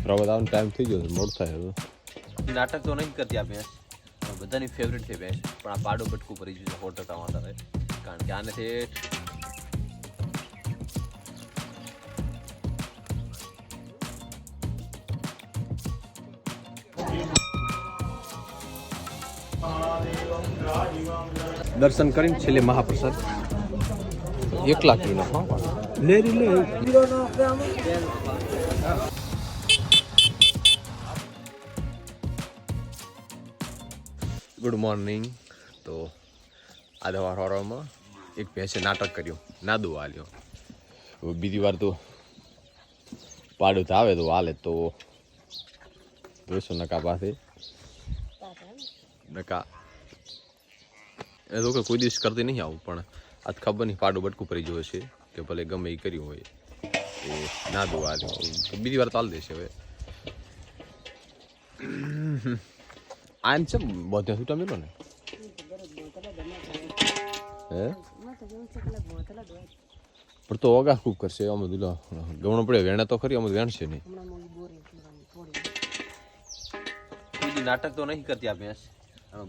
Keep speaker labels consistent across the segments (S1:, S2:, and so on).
S1: પ્રવધાન time થઈ ગયો mode થાય હવે.
S2: નાટક તો નહીં કરતી આ ભેંસ, બધાની ફેવરેટ છે ભેંસ, પણ આ પાડો બટકું ભરી ગયું છે 100% વાળા, કારણ કે આનેથી દર્શન કરીને છેલ્લે મહાપ્રસાદ 1 લાખ કિલો. લે ગુડ મોર્નિંગ. તો આજે વારમાં એક ભેંસે નાટક કર્યું, નાદુ હાલ્યો. બીજી વાર તો પાડું તો આવે તો હાલે તો 200 નકા પાસે નકા એ તો કે કોઈ દિવસ કરતી નહીં આવું, પણ આજ ખબર નહીં પાડું બટકું પડી ગયું છે કે ભલે ગમે એ કર્યું હોય એ નાદુ હાલ્યો. બીજી વાર તો હાલ દેશે હવે. આમ છે બધા છૂટા મેલો ને હે પણ તો ઓગા ખૂબ કરશે. અમે દુલા ગમણો પડે વેણા તો ખરી, અમે વેણશે નહીં. બીજી નાટક તો નહીં કરતી આ ભેંસ,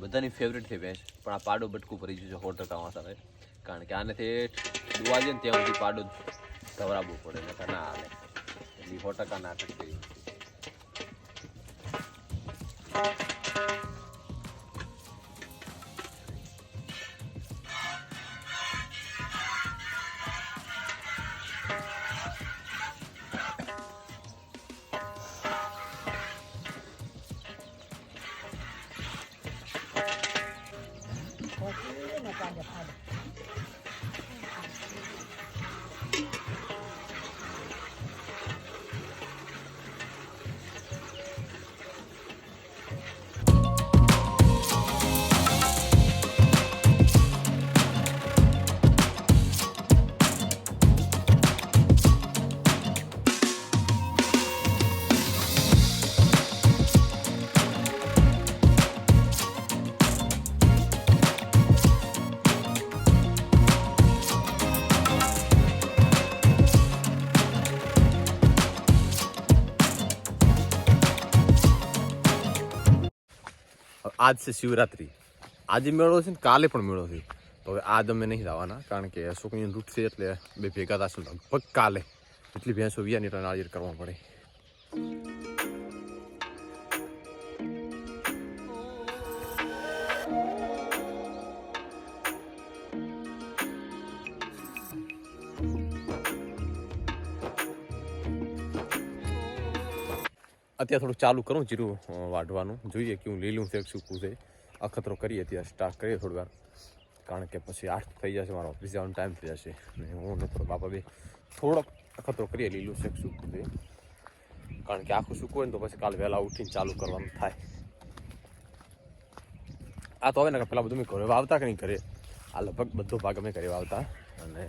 S2: બધાની ફેવરેટ છે ભેંસ, પણ આ પાડો બટકું ભરી ગયું છે 100% વાળા, કારણ કે આનેથી દુવા છે ને ત્યાં સુધી પાડો ધવરાવવું પડે ને ના હાલે, એટલે 100% નાટક કર્યું. આજ છે શિવરાત્રિ, આજે મેળો છે ને કાલે પણ મેળો છે. તો હવે આજ અમે નહીં જવાના, કારણ કે છોકરીનું રૂટ છે એટલે બે ભેગા થશું લગભગ કાલે. એટલી ભેંસો વિયાની એટલે નાળિયેર કરવા પડે. અત્યારે થોડું ચાલુ કરું જીરું વાઢવાનું, જોઈએ કેવું લીલું છે સૂકું છે. અખતરો કરીએ ત્યાં સ્ટાર્ટ કરીએ થોડી વાર, કારણ કે પછી 8 થઈ જશે, મારો ઓફિસ જવાનો ટાઈમ થઈ જશે. અને હું નતો બાપા બે થોડોક અખતરો કરીએ લીલું છે સૂકું છે, કારણ કે આખું સૂકું હોય ને તો પછી કાલે વહેલા ઉઠીને ચાલુ કરવાનું થાય. આ તો હવે ને પેલા બધું મેં ઘરે વાવતા કે નહીં ઘરે, આ લગભગ બધો ભાગ અમે ઘરે વાવતા. અને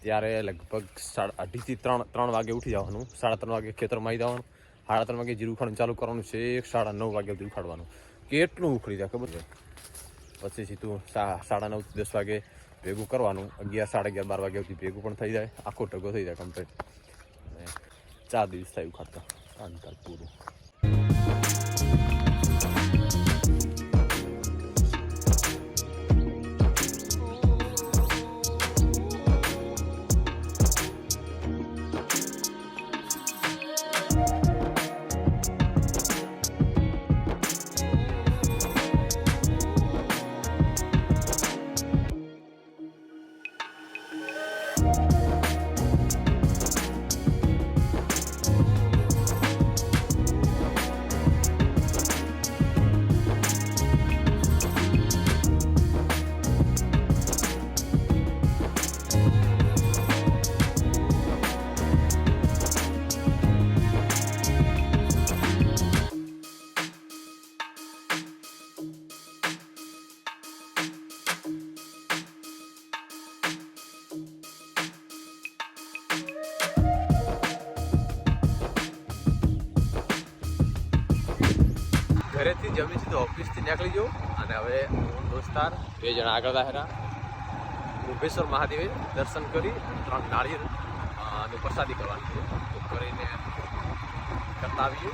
S2: ત્યારે લગભગ 2:30 થી 3 વાગે ઉઠી જવાનું, 3:30 વાગે ખેતરમાં આવી જવાનું, 3:30 વાગે જીરું ઉખાડવાનું ચાલુ કરવાનું છે, 9:30 વાગે સુધી ઉખાડવાનું. કેટલું ઉખડી જાય ખબર છે. પછી સીધું 9:30 થી 10 વાગે ભેગું કરવાનું, 11, 11:30, 12 વાગ્યા સુધી ભેગું પણ થઈ જાય, આખો ટગો થઈ જાય કમ્પ્લીટ. અને 4 દિવસ થાય ઉખાડતા અંતર પૂરું. ઘરેથી જમી સીધો ઓફિસથી નીકળી ગયો અને હવે હું દોસ્તાર 2 જણા આગળ આવેલા. રૂપેશ્વર મહાદેવે દર્શન કરી 3 નાળિયેર અને પ્રસાદી કરવાની છે. કરીને કરતા આવીએ.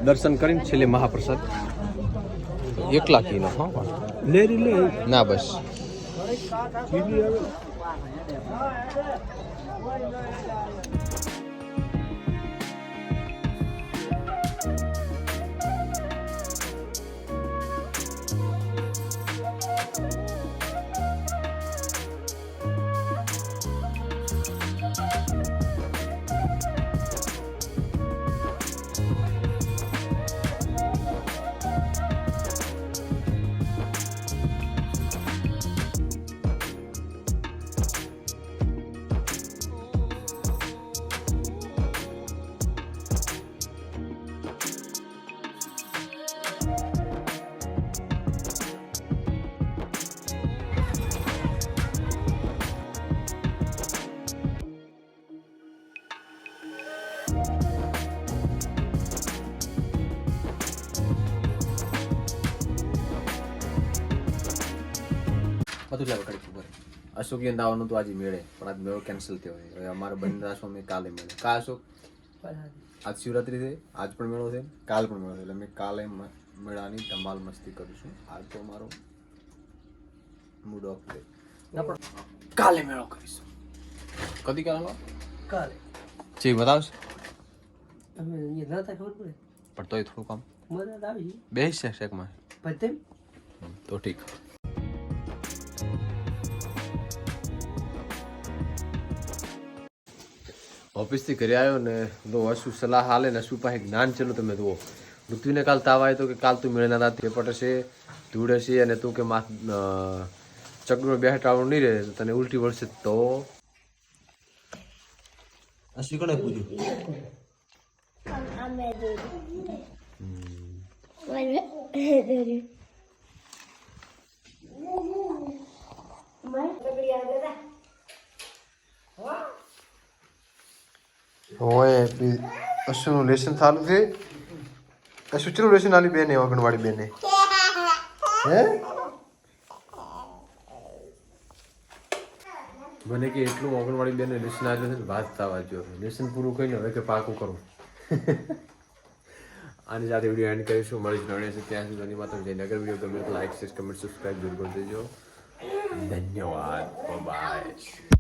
S2: દર્શન કરીને છેલ્લે મહાપ્રસાદ 1 લાખ કિલો. હા ના બસ બધું લેવા કરી ખબર. અશોક એને આવવાનું તો આજે મેળે પણ આજ મેળો કેન્સલ થયો. હવે અમારે બંધ રાશો અમે કાલે મેળે. કા અશોક આજ શિવરાત્રી છે, આજ પણ મેળો છે, કાલ પણ મેળો છે. એટલે અમે કાલે મેળાની ધમાલ મસ્તી કરીશું. આજ તો અમારો મૂડ ઓફ છે, પણ કાલે મેળો કરીશું. કદી કાલે છે બતાવશે પણ તોય થોડું કામ બેસ છે શેકમાં તો ઠીક. ઓફિસથી ઘરે આવ્યો ને તો અશુ સલાહ હાલે ને અશુ પાસે જ્ઞાન ચલો તમે જુઓ. પૃથ્વીને કાલ તાવ આવ્યો તો કે કાલ તું મેળે ના પેપટ હશે, ધૂળ હશે અને તું કે ચકડું બેહટાળું નહીં રહે તને ઉલટી વળશે તો અશુ કોને પૂછ્યું? હોય અશુનું લેસન ચાલુ છે. અશુ ચેલું લેસન આલી બેને આંગણવાડી બેને હે મને કે એટલું આંગણવાડી બેને લેસન આલ્યું છે ને વાત થવા જો લેસન પૂરું કરીને હવે કે પાકું કરું. આની સાથે વિડીયો એન્ડ કરીશું. મળી જ નડે છે ત્યાં સુધી ધન્યવાદ. તમે જઈને અગર વિડીયો ગમે તો લાઈક શેર કમેન્ટ સબસ્ક્રાઈબ જરૂર કરી દેજો. ધન્યવાદ. બાય.